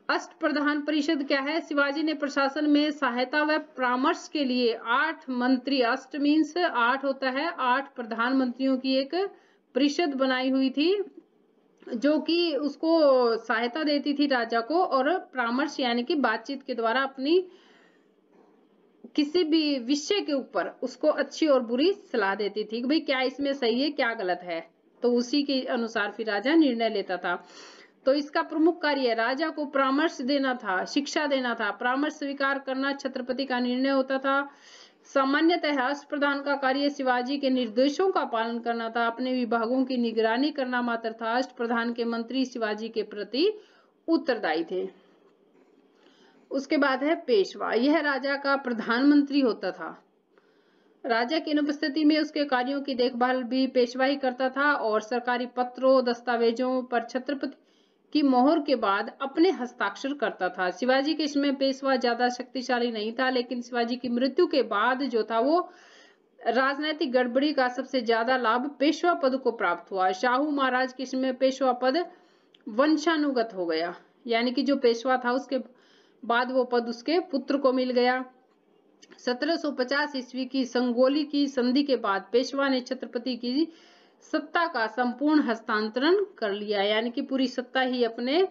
अष्टप्रधान परिषद क्या है? शिवाजी ने प्रशासन में सहायता व परामर्श के लिए 8 मंत्री, अष्ट मीन्स 8 होता है, 8 प्रधानमंत्रियों की एक परिषद बनाई हुई थी जो कि उसको सहायता देती थी राजा को, और परामर्श यानी कि बातचीत के द्वारा अपनी किसी भी विषय के ऊपर उसको अच्छी और बुरी सलाह देती थी कि भाई क्या इसमें सही है क्या गलत है, तो उसी के अनुसार फिर राजा निर्णय लेता था। तो इसका प्रमुख कार्य राजा को परामर्श देना था, शिक्षा देना था। परामर्श स्वीकार करना छत्रपति का निर्णय होता था। सामान्यतः अष्टप्रधान का कार्य शिवाजी के निर्देशों का पालन करना था, अपने विभागों की निगरानी करना मात्र था। अष्टप्रधान के मंत्री शिवाजी के प्रति उत्तरदायी थे। उसके बाद है पेशवा, यह राजा का प्रधानमंत्री होता था। राजा की अनुपस्थिति में उसके कार्यों की देखभाल भी पेशवा ही करता था और सरकारी पत्रों दस्तावेजों पर छत्रपति की मोहर के बाद अपने हस्ताक्षर करता था। शिवाजी के समय पेशवा ज्यादा शक्तिशाली नहीं था, लेकिन शिवाजी की मृत्यु के बाद जो था वो राजनीतिक गड़बड़ी का सबसे ज्यादा लाभ पेशवा पद को प्राप्त हुआ। शाहू महाराज के समय पेशवा पद वंशानुगत हो गया, यानी कि जो पेशवा था उसके बाद वो पद उसके पुत्र को मिल गया। 1750 ईस्वी की संगोली की संधि के बाद पेशवा ने छत्रपति की सत्ता का संपूर्ण हस्तांतरण कर लिया, यानी कि पूरी सत्ता ही अपने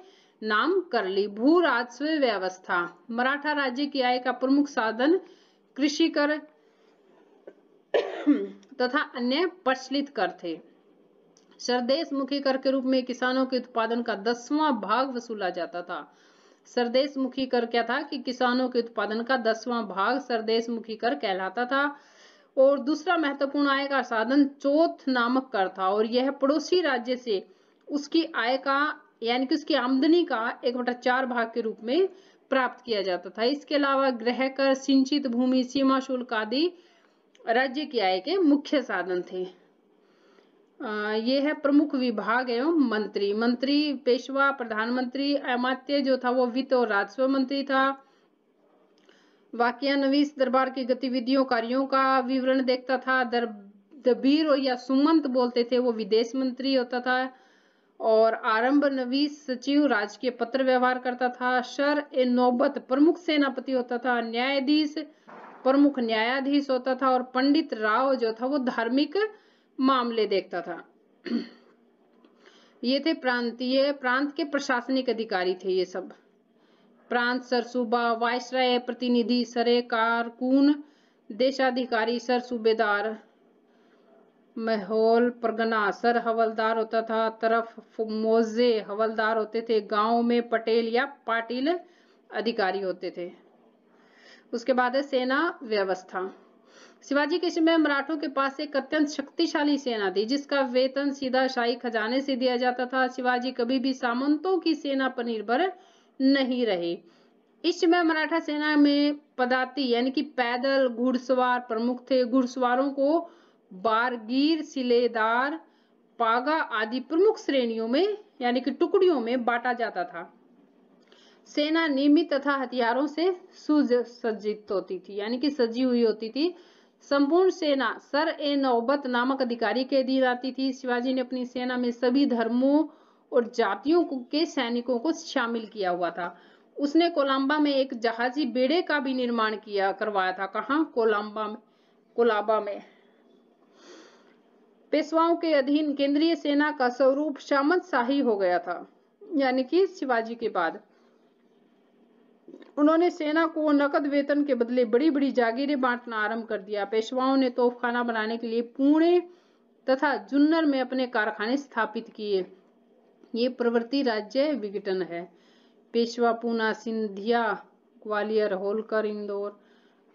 नाम कर ली। भू राजस्व व्यवस्था, मराठा राज्य की आय का प्रमुख साधन कृषि कर तथा अन्य प्रचलित कर थे। सरदेश मुखी कर के रूप में किसानों के उत्पादन का 10वां भाग वसूला जाता था। सरदेशमुखी कर क्या था कि किसानों के उत्पादन का 10वां भाग सरदेशमुखी कर कहलाता था। और दूसरा महत्वपूर्ण आय का साधन चौथ नामक कर था और यह पड़ोसी राज्य से उसकी आय का यानी कि उसकी आमदनी का 1/4 भाग के रूप में प्राप्त किया जाता था। इसके अलावा गृह कर, सिंचित भूमि, सीमा शुल्क आदि राज्य की आय के मुख्य साधन थे। ये है प्रमुख विभाग एवं मंत्री। मंत्री पेशवा, प्रधानमंत्री, अमात्य जो था वो वित्त और राजस्व मंत्री था। वाक्यानवीस दरबार की गतिविधियों कार्यों का विवरण देखता था। दबीर या सुमंत बोलते थे वो विदेश मंत्री होता था। और आरंभ नवीस सचिव राजकीय पत्र व्यवहार करता था। शर ए नौबत प्रमुख सेनापति होता था। न्यायाधीश प्रमुख न्यायाधीश होता था। और पंडित राव जो था वो धार्मिक मामले देखता था। ये थे प्रांत के प्रशासनिक अधिकारी थे ये सब। प्रांत सरसूबा, वायसराय प्रतिनिधि, सरे कारकून, देशाधिकारी, सर सूबेदार, महौल परगना सर हवलदार होता था। तरफ मोजे हवलदार होते थे। गांव में पटेल या पाटिल अधिकारी होते थे। उसके बाद है सेना व्यवस्था। शिवाजी के समय मराठों के पास एक अत्यंत शक्तिशाली सेना थी जिसका वेतन सीधा शाही खजाने से दिया जाता था। शिवाजी कभी भी सामंतों की सेना पर निर्भर नहीं रहे। इस समय मराठा सेना में पदाती यानी कि पैदल घुड़सवार प्रमुख थे। घुड़सवारों को बारगीर, सिलेदार, पागा आदि प्रमुख श्रेणियों में यानी कि टुकड़ियों में बांटा जाता था। सेना नियमित तथा हथियारों से सुसज्जित होती थी यानी कि सजी हुई होती थी। संपूर्ण सेना सर ए नौबत नामक अधिकारी के अधीन आती थी। शिवाजी ने अपनी सेना में सभी धर्मों और जातियों के सैनिकों को शामिल किया हुआ था। उसने कोलाबा में एक जहाजी बेड़े का भी निर्माण करवाया था। कहाँ? कोलाबा में। पेशवाओं के अधीन केंद्रीय सेना का स्वरूप सामंत शाही हो गया था यानी कि शिवाजी के बाद उन्होंने सेना को नकद वेतन के बदले बड़ी बड़ी जागीरें बांटना आरंभ कर दिया। पेशवाओं ने तोपखाना बनाने के लिए पुणे तथा जुन्नर में अपने कारखाने स्थापित किए। ये प्रवृत्ति राज्य विघटन है। पेशवा पूना, सिंधिया, ग्वालियर, होलकर, इंदौर।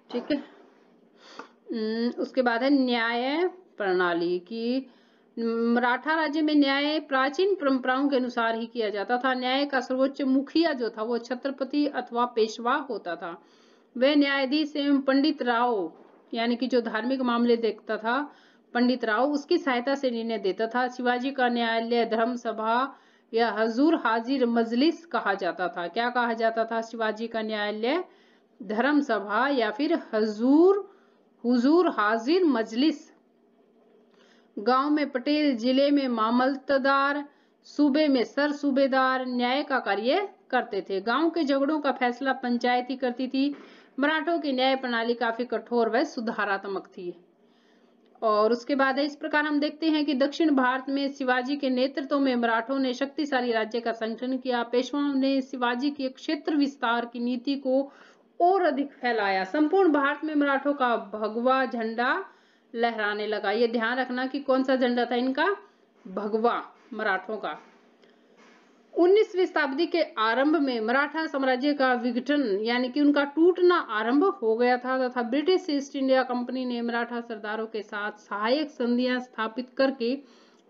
ठीक है। उसके बाद है न्याय प्रणाली की। मराठा राज्य में न्याय प्राचीन परंपराओं के अनुसार ही किया जाता था। न्याय का सर्वोच्च मुखिया जो था वो छत्रपति अथवा पेशवा होता था। वह न्यायाधीश एवं पंडित राव यानी कि जो धार्मिक मामले देखता था पंडित राव उसकी सहायता से निर्णय देता था। शिवाजी का न्यायालय धर्म सभा या हजूर हाजिर मजलिस कहा जाता था। क्या कहा जाता था? शिवाजी का न्यायालय धर्म सभा या फिर हुजूर हाजिर मजलिस। गांव में पटेल, जिले में मामलतदार, सूबे में सर सूबेदार न्याय का कार्य करते थे। गांव के झगड़ों का फैसला पंचायत ही करती थी। मराठों की न्याय प्रणाली काफी कठोर व सुधारात्मक थी। और उसके बाद इस प्रकार हम देखते हैं कि दक्षिण भारत में शिवाजी के नेतृत्व में मराठों ने शक्तिशाली राज्य का संगठन किया। पेशवाओं ने शिवाजी की क्षेत्र विस्तार की नीति को और अधिक फैलाया। संपूर्ण भारत में मराठों का भगवा झंडा लहराने लगा। ये ध्यान रखना कि कौन सा झंडा था इनका? भगवा, मराठों का। 19वीं शताब्दी के आरंभ में मराठा साम्राज्य का विघटन यानी कि उनका टूटना आरंभ हो गया था तथा ब्रिटिश ईस्ट इंडिया कंपनी ने मराठा सरदारों के साथ सहायक संधियां स्थापित करके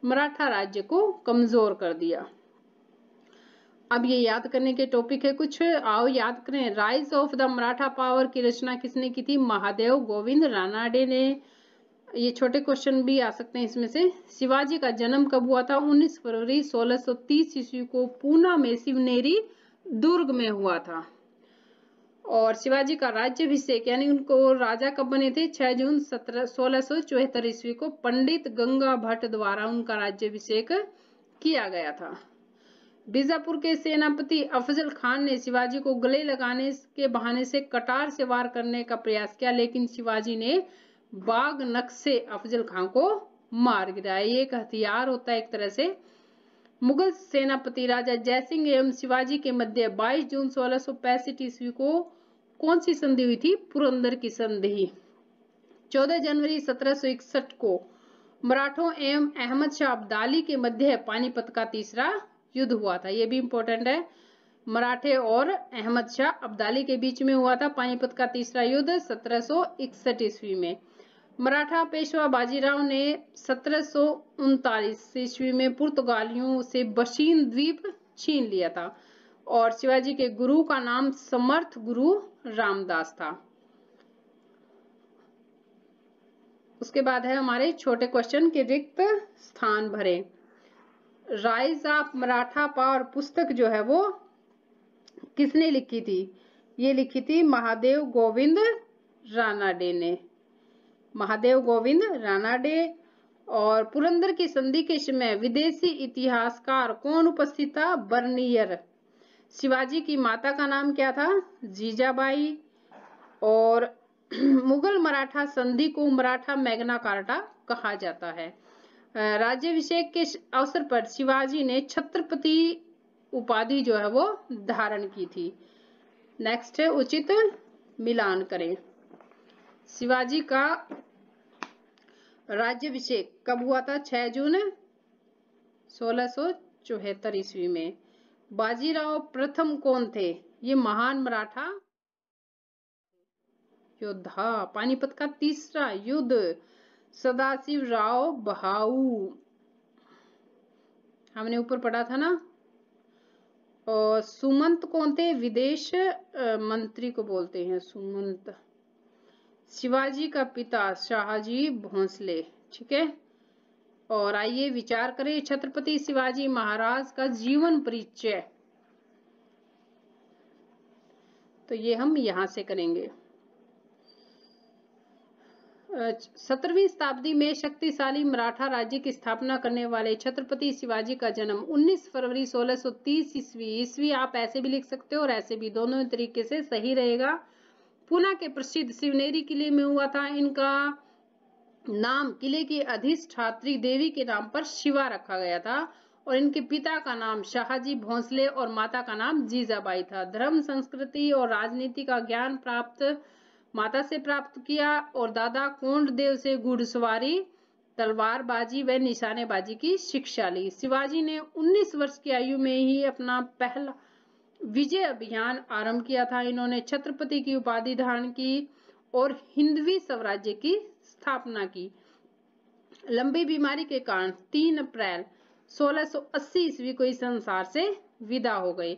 मराठा राज्य को कमजोर कर दिया। अब ये याद करने के टॉपिक है कुछ, आओ याद करें। Rise of the Maratha power की रचना किसने की थी? महादेव गोविंद रानाडे ने। ये छोटे क्वेश्चन भी आ सकते हैं इसमें से। शिवाजी का जन्म कब हुआ था? 19 फरवरी 1630 ईस्वी को पूना में शिवनेरी दुर्ग में हुआ था। और शिवाजी का राज्याभिषेक यानी उनको राजा कब बने थे? 6 जून 1674 ईस्वी को पंडित गंगा भट्ट द्वारा उनका राज्याभिषेक किया गया था। बीजापुर के सेनापति अफजल खान ने शिवाजी को गले लगाने के बहाने से कटार से वार करने का प्रयास किया लेकिन शिवाजी ने बाग नख से अफजल खान को मार गिराया। ये एक हथियार होता है एक तरह से। मुगल सेनापति राजा जयसिंह एवं शिवाजी के मध्य 22 जून 1665 ईस्वी को कौन सी संधि हुई थी? पुरंदर की संधि। 14 जनवरी 1761 को मराठों एवं अहमद शाह अब्दाली के मध्य पानीपत का तीसरा युद्ध हुआ था। ये भी इंपॉर्टेंट है। मराठे और अहमद शाह अब्दाली के बीच में हुआ था। पानीपत का तीसरा युद्ध 1761 ईस्वी में। मराठा पेशवा बाजीराव ने 1739 ईस्वी में पुर्तगालियों से बशीन द्वीप छीन लिया था और शिवाजी के गुरु का नाम समर्थ गुरु रामदास था। उसके बाद है हमारे छोटे क्वेश्चन के रिक्त स्थान भरें। राइज ऑफ मराठा पावर पुस्तक जो है वो किसने लिखी थी? ये लिखी थी महादेव गोविंद रानाडे ने। महादेव गोविंद रानाडे। और पुरंदर की संधि के समय विदेशी इतिहासकार कौन उपस्थित था? बर्नियर। शिवाजी की माता का नाम क्या था? जीजाबाई। और मुगल मराठा संधि को मराठा मैग्ना कार्टा कहा जाता है। राज्याभिषेक के अवसर पर शिवाजी ने छत्रपति उपाधि जो है वो धारण की थी। नेक्स्ट है उचित मिलान करें। शिवाजी का राज्याभिषेक कब हुआ था? 6 जून 1674 ईस्वी में। बाजीराव प्रथम कौन थे? ये महान मराठा योद्धा। पानीपत का तीसरा युद्ध सदाशिव राव बहाऊ, हमने ऊपर पढ़ा था ना। और सुमंत कौन थे? विदेश मंत्री को बोलते हैं सुमंत। शिवाजी का पिता शाहजी भोंसले। ठीक है। और आइए विचार करें छत्रपति शिवाजी महाराज का जीवन परिचय। तो ये हम यहां से करेंगे। 17वीं शताब्दी में शक्तिशाली मराठा राज्य की स्थापना करने वाले छत्रपति शिवाजी का जन्म 19 फरवरी 1630 ईस्वी आप ऐसे भी लिख सकते हो और ऐसे भी, दोनों तरीके से सही रहेगा। पूना के प्रसिद्ध शिवनेरी किले में हुआ था। इनका नाम किले की अधिष्ठात्री देवी के नाम पर शिवा रखा गया था और इनके पिता का नाम शाहजी भोंसले और माता का नाम जीजाबाई था। धर्म, संस्कृति और राजनीति का ज्ञान माता से प्राप्त किया और दादा कोंड देव से घुड़सवारी, तलवारबाजी व निशानेबाजी की शिक्षा ली। शिवाजी ने 19 वर्ष की आयु में ही अपना पहला विजय अभियान आरंभ किया था। इन्होंने छत्रपति की उपाधि धारण की और हिंदवी स्वराज्य की स्थापना की। लंबी बीमारी के कारण 3 अप्रैल 1680 ईस्वी को इस संसार से विदा हो गए।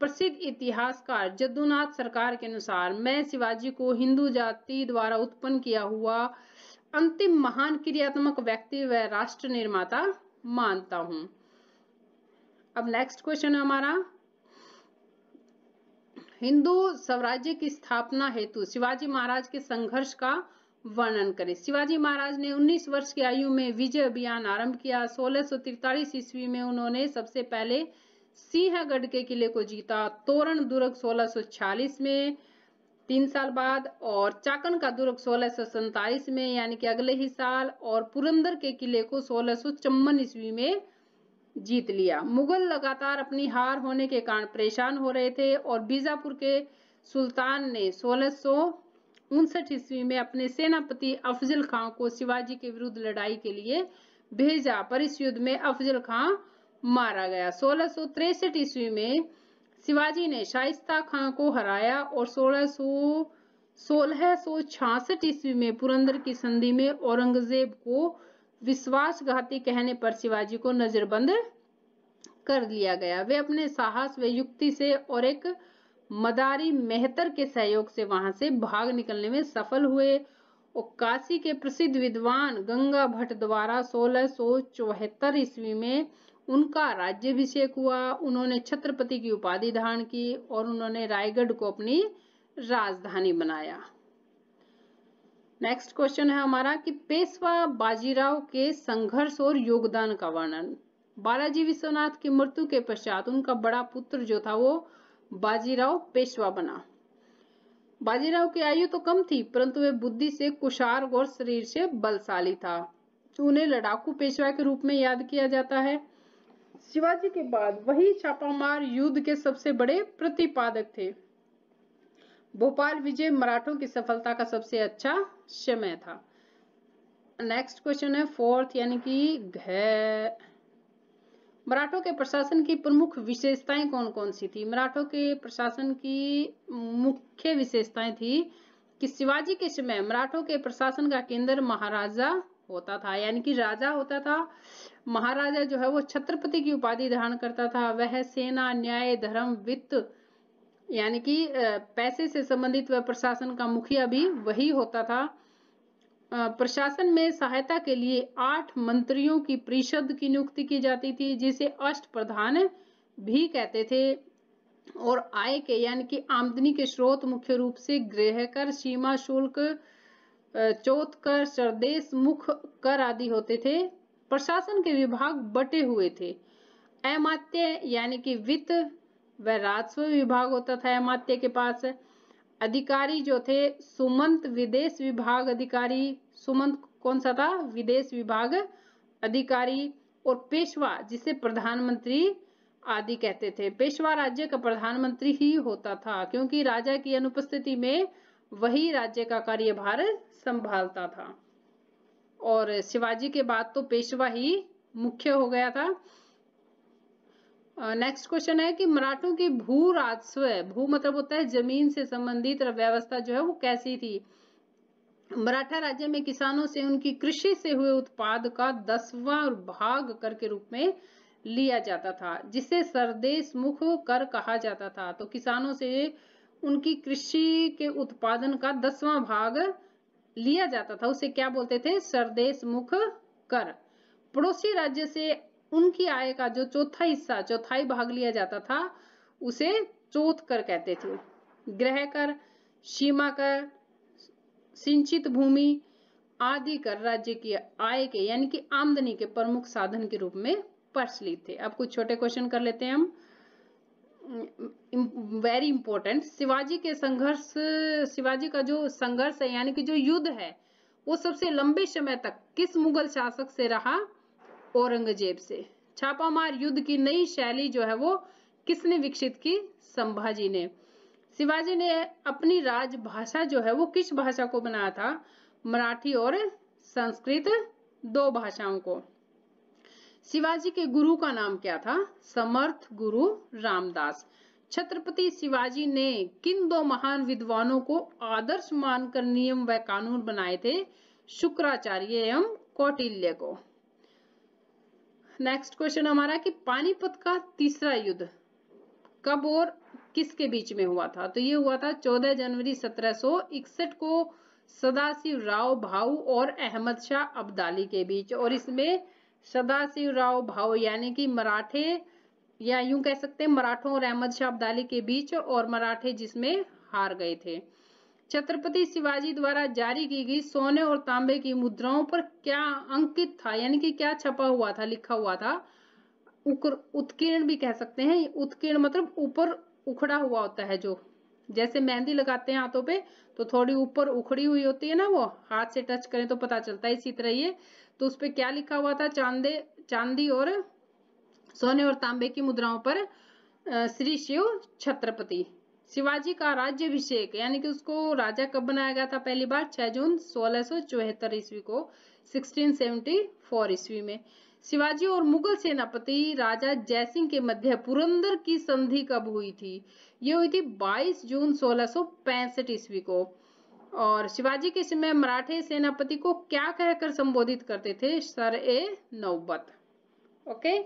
प्रसिद्ध इतिहासकार जद्दूनाथ सरकार के अनुसार मैं शिवाजी को हिंदू जाति द्वारा उत्पन्न किया हुआ अंतिम महान क्रियात्मक व्यक्ति व राष्ट्र निर्माता मानता हूं। अब नेक्स्ट क्वेश्चन है हमारा, हिंदू स्वराज्य की स्थापना हेतु शिवाजी महाराज के संघर्ष का वर्णन करें। शिवाजी महाराज ने 19 वर्ष की आयु में विजय अभियान आरंभ किया। 1643 ईस्वी में उन्होंने सबसे पहले सिंहगढ़ के किले को जीता, तोरण दुर्ग 1646 में 3 साल बाद, और चाकन का दुर्ग 1647 में यानी कि अगले ही साल, और पुरंदर के किले को 1654 ईस्वी में जीत लिया। मुगल लगातार अपनी हार होने के कारण परेशान हो रहे थे और बीजापुर के सुल्तान ने 1659 ईस्वी में अपने सेनापति अफजल खां को शिवाजी के विरुद्ध लड़ाई के लिए भेजा, पर इस युद्ध में अफजल खां मारा गया। 1663 ईस्वी में शिवाजी ने शाइस्ता खां को हराया और 1666 ईस्वी में पुरंदर की संधि में औरंगजेब को विश्वासघाती कहने पर शिवाजी को नजरबंद कर लिया गया। वे अपने साहस व युक्ति से और एक मदारी मेहतर के सहयोग से वहां से भाग निकलने में सफल हुए और काशी के प्रसिद्ध विद्वान गंगा भट्ट द्वारा 1674 ईस्वी में उनका राज्याभिषेक हुआ। उन्होंने छत्रपति की उपाधि धारण की और उन्होंने रायगढ़ को अपनी राजधानी बनाया। नेक्स्ट क्वेश्चन है हमारा कि पेशवा बाजीराव के संघर्ष और योगदान का वर्णन। बालाजी विश्वनाथ की मृत्यु के पश्चात उनका बड़ा पुत्र जो था वो बाजीराव पेशवा बना। बाजीराव की आयु तो कम थी परंतु वे बुद्धि से कुशार्ग और शरीर से बलशाली था, तो उन्हें लड़ाकू पेशवा के रूप में याद किया जाता है। शिवाजी के बाद वही छापामार युद्ध के सबसे बड़े प्रतिपादक थे। भोपाल विजय मराठों की सफलता का सबसे अच्छा समय था। नेक्स्ट क्वेश्चन है फोर्थ यानी कि मराठों के प्रशासन की प्रमुख विशेषताएं कौन कौन सी थी? मराठों के प्रशासन की मुख्य विशेषताएं थी कि शिवाजी के समय मराठों के प्रशासन का केंद्र महाराजा होता था, यानी कि राजा होता था। महाराजा जो है वो छत्रपति की उपाधि धारण करता था। वह सेना, न्याय, धर्म, वित्त यानी कि पैसे से संबंधित वह प्रशासन का मुखिया भी वही होता था। प्रशासन में सहायता के लिए 8 मंत्रियों की परिषद की नियुक्ति की जाती थी, जिसे अष्टप्रधान भी कहते थे। और आय के यानी कि आमदनी के स्रोत मुख्य रूप से गृह कर, सीमा शुल्क, चौथ कर, सरदेश मुख कर आदि होते थे। प्रशासन के विभाग बटे हुए थे। अमात्य यानी कि वित्त व राजस्व विभाग होता था अमात्य के पास। अधिकारी जो थे सुमंत विदेश विभाग अधिकारी, सुमंत कौन सा था? विदेश विभाग अधिकारी। और पेशवा जिसे प्रधानमंत्री आदि कहते थे। पेशवा राज्य का प्रधानमंत्री ही होता था, क्योंकि राजा की अनुपस्थिति में वही राज्य का कार्यभार संभालता था। और शिवाजी के बाद तो पेशवा ही मुख्य हो गया था। नेक्स्ट क्वेश्चन है कि मराठों की भू राजस्व, भू मतलब होता है जमीन से संबंधित व्यवस्था जो है वो कैसी थी? मराठा राज्य में किसानों से उनकी कृषि से हुए उत्पाद का 10वां भाग कर के रूप में लिया जाता था, जिसे सरदेश मुख कर कहा जाता था। तो किसानों से उनकी कृषि के उत्पादन का 10वां भाग लिया जाता था, उसे क्या बोलते थे? सरदेश मुख कर। पड़ोसी राज्य से उनकी आय का जो चौथा हिस्सा, चौथाई भाग लिया जाता था, उसे चौथ कर कहते थे। गृह कर, सीमा कर, सिंचित भूमि आदि कर राज्य की आय के यानी कि आमदनी के प्रमुख साधन के रूप में प्रचलित थे। अब कुछ छोटे क्वेश्चन कर लेते हैं हम। वेरी इंपॉर्टेंट, शिवाजी का जो संघर्ष है यानी कि जो युद्ध है वो सबसे लंबे समय तक किस मुगल शासक से रहा? औरंगजेब से। छापामार युद्ध की नई शैली जो है वो किसने विकसित की? संभाजी ने। शिवाजी ने अपनी राजभाषा जो है वो किस भाषा को बनाया था? मराठी और संस्कृत, 2 भाषाओं को। शिवाजी के गुरु का नाम क्या था? समर्थ गुरु रामदास। छत्रपति शिवाजी ने किन 2 महान विद्वानों को आदर्श मानकर नियम व कानून बनाए थे? शुक्राचार्य एवं कौटिल्य को। नेक्स्ट क्वेश्चन हमारा कि पानीपत का तीसरा युद्ध कब और किसके बीच में हुआ था? तो ये हुआ था 14 जनवरी 1761 को सदाशिव राव भाऊ और अहमद शाह अब्दाली के बीच। और इसमें सदाशिव राव भाऊ यानी कि मराठे, या यूं कह सकते हैं मराठों और अहमद शाह अब्दाली के बीच, और मराठे जिसमें हार गए थे। छत्रपति शिवाजी द्वारा जारी की गई सोने और तांबे की मुद्राओं पर क्या अंकित था, यानी कि क्या छपा हुआ था, लिखा हुआ था? उत्कीर्ण भी कह सकते हैं। उत्कीर्ण मतलब ऊपर उखड़ा हुआ होता है, जो जैसे मेहंदी लगाते हैं हाथों पे तो थोड़ी ऊपर उखड़ी हुई होती है ना, वो हाथ से टच करें तो पता चलता है, इसी तरह ये। तो उस पे क्या लिखा हुआ था? चांदी और सोने और तांबे की मुद्राओं पर श्री शिव छत्रपति। शिवाजी का राज्याभिषेक यानी कि उसको राजा कब बनाया गया था? पहली बार 6 जून 1674 ईस्वी को, 1674 ईस्वी में। शिवाजी और मुगल सेनापति राजा जयसिंह के मध्य पुरंदर की संधि कब हुई थी? ये हुई थी 22 जून 1665 ईस्वी को। और शिवाजी के समय मराठे सेनापति को क्या कहकर संबोधित करते थे? सर ए नौबत। ओके।